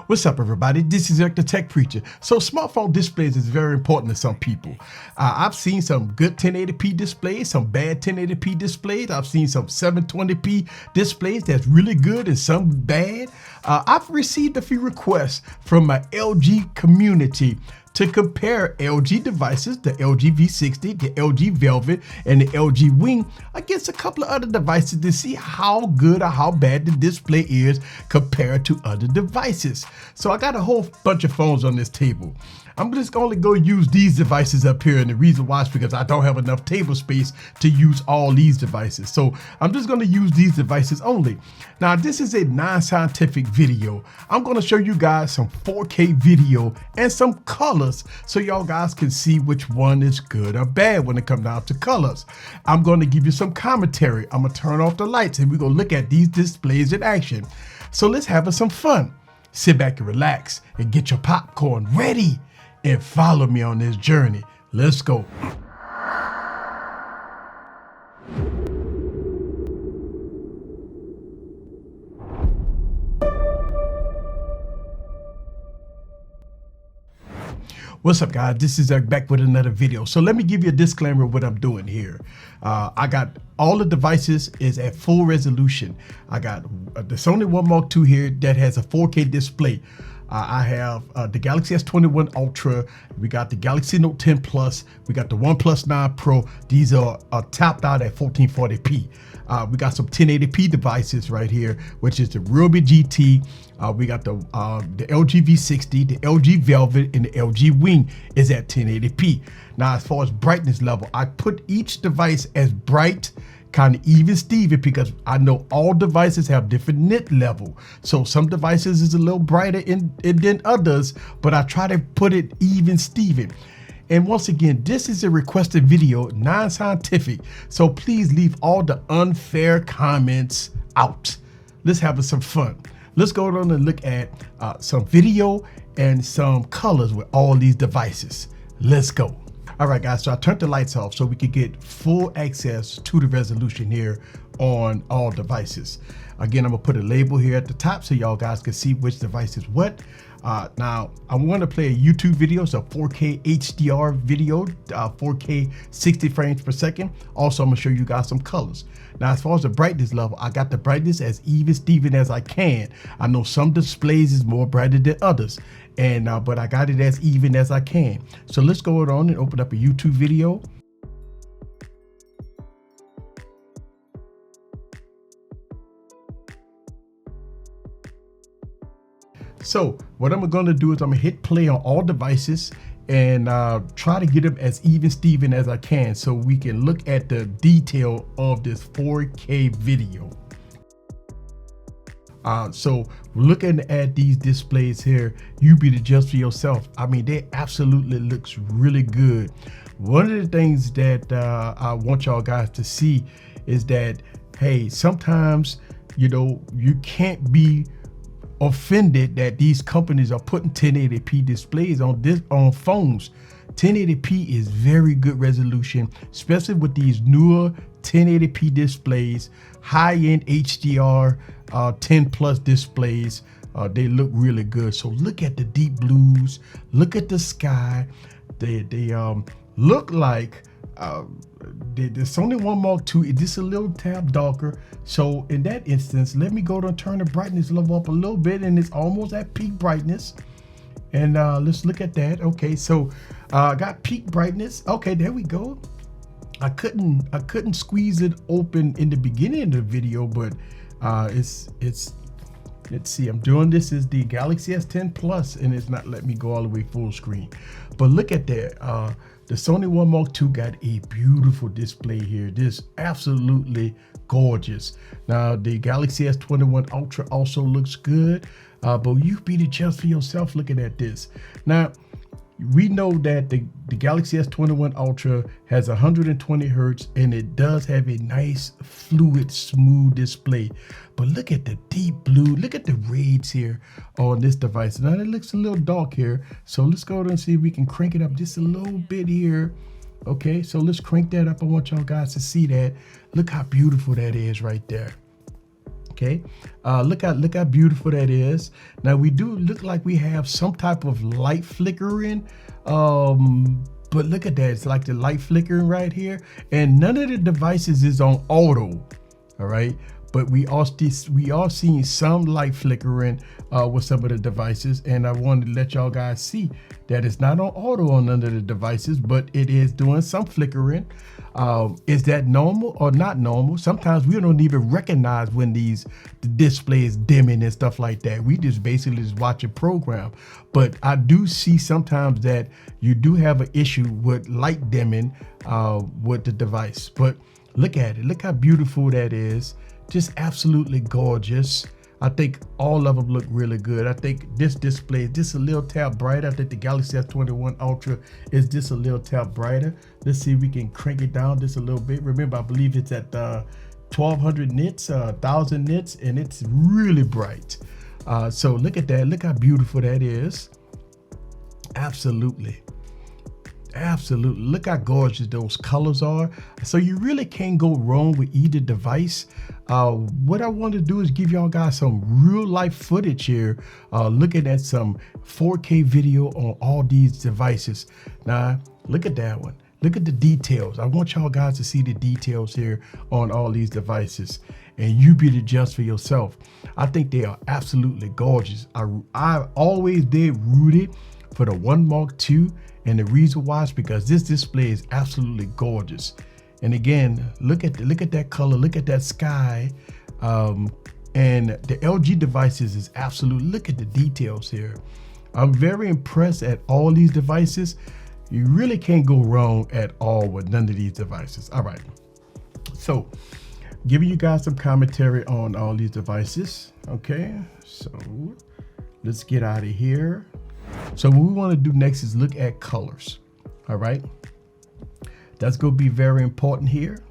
What's up, everybody? This is Eric the Tech Preacher. So smartphone displays is very important to some people. I've seen some good 1080p displays, some bad 1080p displays. I've seen some 720p displays that's really good and some bad. I've received a few requests from my LG community to compare LG devices, the LG V60, the LG Velvet, and the LG Wing against a couple of other devices to see how good or how bad the display is compared to other devices. So I got a whole bunch of phones on this table. I'm just only going to use these devices up here, and the reason why is because I don't have enough table space to use all these devices. So I'm just going to use these devices only. Now, this is a non-scientific video. I'm going to show you guys some 4K video and some colors so y'all guys can see which one is good or bad when it comes down to colors. I'm going to give you some commentary. I'm going to turn off the lights and we're going to look at these displays in action. So let's have some fun. Sit back and relax and get your popcorn ready and follow me on this journey. Let's go. What's up, guys? This is Eric back with another video. So let me give you a disclaimer of what I'm doing here. I got all the devices is at full resolution. I got the Sony One Mark II here that has a 4K display. I have the Galaxy S21 Ultra. We got the Galaxy Note 10 Plus. We got the Oneplus 9 Pro. These are tapped out at 1440p. We got some 1080p devices right here, which is the Realme GT. We got the LG V60, the LG Velvet, and the LG Wing is at 1080p. Now, as far as brightness level, I put each device as bright, kind of even Steven, because I know all devices have different nit level. So some devices is a little brighter than others, but I try to put it even Steven. And once again, this is a requested video, non-scientific. So please leave all the unfair comments out. Let's have some fun. Let's go on and look at some video and some colors with all these devices. Let's go. All right, guys, so I turned the lights off so we could get full access to the resolution here on all devices. Again, I'm gonna put a label here at the top so y'all guys can see which device is what. Now, I'm gonna play a YouTube video, so 4K HDR video, 4K 60 frames per second. Also, I'm gonna show you guys some colors. Now, as far as the brightness level, I got the brightness as even Steven as I can. I know some displays is more brighter than others, and but I got it as even as I can. So let's go on and open up a YouTube video. So what I'm going to do is I'm gonna hit play on all devices and try to get them as even Steven as I can so we can look at the detail of this 4K video. So looking at these displays here, you be the judge for yourself. I mean, they absolutely looks really good. One of the things that I want y'all guys to see is that, hey, sometimes, you know, you can't be offended that these companies are putting 1080p displays on phones. 1080p is very good resolution, especially with these newer 1080p displays, high-end HDR 10 plus displays. They look really good. So look at the deep blues, look at the sky. They look like the Sony One Mark II is just a little tab darker. So in that instance, let me go to turn the brightness level up a little bit, and it's almost at peak brightness. And let's look at that. Okay, so I got peak brightness. Okay, there we go. I couldn't squeeze it open in the beginning of the video, but it's let's see, I'm doing this is the Galaxy S10 Plus, and it's not letting me go all the way full screen. But look at that. The Sony One Mark II got a beautiful display here. This absolutely gorgeous. Now the Galaxy S21 Ultra also looks good, but you be the judge for yourself looking at this. Now, we know that the Galaxy S21 Ultra has 120 Hertz and it does have a nice, fluid, smooth display. But look at the deep blue, look at the reds here on this device. Now it looks a little dark here. So let's go and see if we can crank it up just a little bit here. Okay, so let's crank that up. I want y'all guys to see that. Look how beautiful that is right there. Okay, look how beautiful that is. Now we do look like we have some type of light flickering, but look at that, it's like the light flickering right here, and none of the devices is on auto. All right, but we are seeing some light flickering with some of the devices, and I wanted to let y'all guys see that it's not on auto on none of the devices, but it is doing some flickering. Is that normal or not normal? Sometimes we don't even recognize when the display is dimming and stuff like that. We just basically just watch a program. But I do see sometimes that you do have an issue with light dimming with the device. But look at it. Look how beautiful that is. Just absolutely gorgeous. I think all of them look really good. I think this display is just a little tad brighter. I think the Galaxy S21 Ultra is just a little tad brighter. Let's see if we can crank it down just a little bit. Remember, I believe it's at 1200 nits, 1000 nits, and it's really bright. So look at that. Look how beautiful that is. Absolutely. Absolutely. Look how gorgeous those colors are. So you really can't go wrong with either device. What I want to do is give y'all guys some real life footage here, looking at some 4K video on all these devices. Now, look at that one. Look at the details. I want y'all guys to see the details here on all these devices, and you be the judge for yourself. I think they are absolutely gorgeous. I always did rooted for the One Mark II. And the reason why is because this display is absolutely gorgeous. And again, look at that color, look at that sky. And the LG devices is absolute. Look at the details here. I'm very impressed at all these devices. You really can't go wrong at all with none of these devices. All right. So giving you guys some commentary on all these devices. Okay. So let's get out of here. So what we want to do next is look at colors. All right, that's going to be very important here.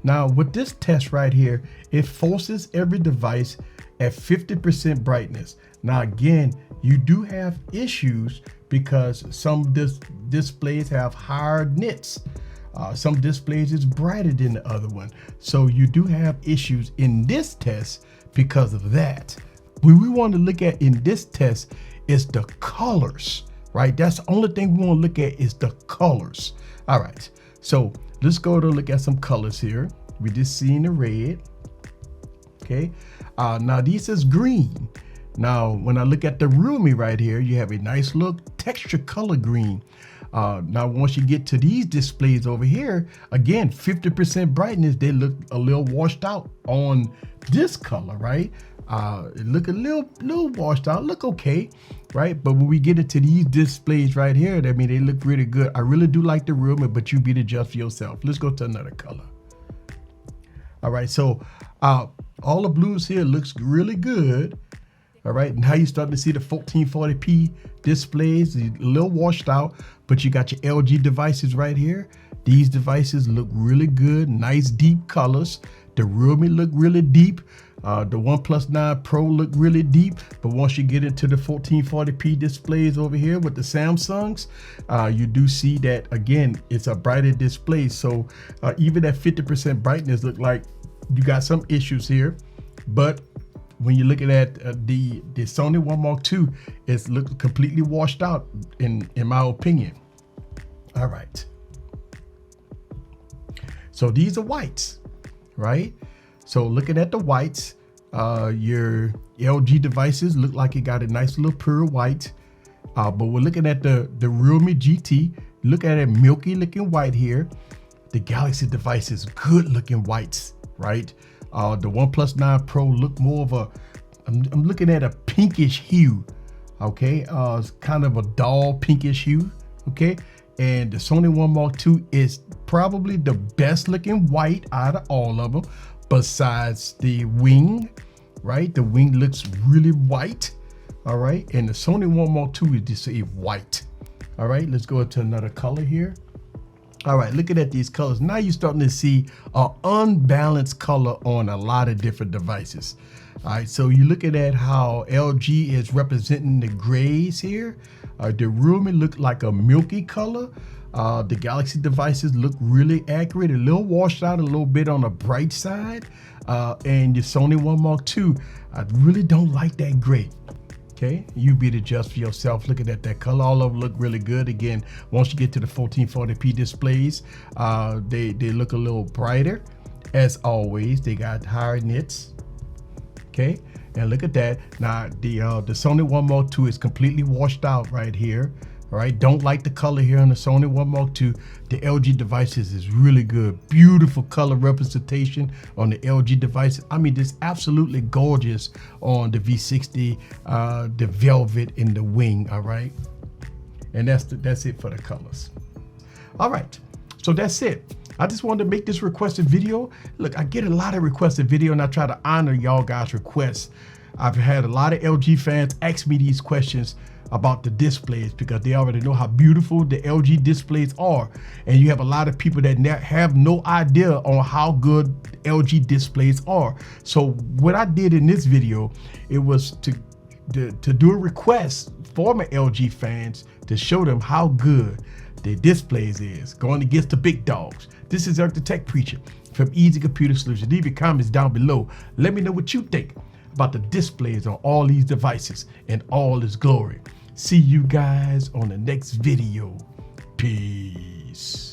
Now with this test right here, it forces every device at 50% brightness. Now again, you do have issues because some displays have higher nits. Some displays is brighter than the other one. So you do have issues in this test because of that. What we want to look at in this test is the colors, right? That's the only thing we want to look at is the colors. All right, so let's go to look at some colors here. We just seen the red. Okay, now this is green. Now when I look at the Realme right here, you have a nice little texture color green. Now once you get to these displays over here, again 50% brightness, they look a little washed out on this color, right? It look a little washed out, look okay, right? But when we get into these displays right here, I mean, they look really good. I really do like the Realme, but you be the judge for yourself. Let's go to another color. All right, so all the blues here looks really good. All right, now you're starting to see the 1440p displays, a little washed out, but you got your LG devices right here. These devices look really good, nice deep colors. The Realme look really deep. The Oneplus 9 Pro look really deep, but once you get into the 1440p displays over here with the Samsungs, you do see that again, it's a brighter display. So even at 50% brightness, look like you got some issues here. But when you're looking at the Sony One Mark II, it's look completely washed out in my opinion. All right. So these are whites, right? So looking at the whites, your LG devices look like it got a nice little pure white. But we're looking at the Realme GT. Look at it, milky looking white here. The Galaxy devices, good looking whites, right? The OnePlus 9 Pro look more of a, I'm looking at a pinkish hue, okay? It's kind of a dull pinkish hue, okay? And the Sony One Mark II is probably the best looking white out of all of them, besides the wing, right? The wing looks really white, all right? And the Sony One Mark II is just a white. All right, let's go into another color here. All right, looking at these colors, now you're starting to see an unbalanced color on a lot of different devices. All right, so you're looking at how LG is representing the grays here. The Realme look like a milky color. The Galaxy devices look really accurate, a little washed out, a little bit on the bright side. And the Sony One Mark II, I really don't like that gray. Okay, you be the judge for yourself. Looking at that color, all of them look really good. Again, once you get to the 1440p displays, they look a little brighter. As always, they got higher nits. Okay, and look at that. Now the Sony One Mark II is completely washed out right here. All right, don't like the color here on the Sony One Mark II. The LG devices is really good. Beautiful color representation on the LG devices. I mean, it's absolutely gorgeous on the V60, the velvet in the wing. All right, and that's it for the colors. All right, so that's it. I just wanted to make this requested video. Look, I get a lot of requested video and I try to honor y'all guys' requests. I've had a lot of LG fans ask me these questions about the displays because they already know how beautiful the LG displays are. And you have a lot of people that have no idea on how good LG displays are. So what I did in this video, it was to do a request for my LG fans to show them how good the displays is, going against the big dogs. This is Eric the Tech Preacher from Easy Computer Solution. Leave your comments down below. Let me know what you think about the displays on all these devices and all its glory. See you guys on the next video. Peace.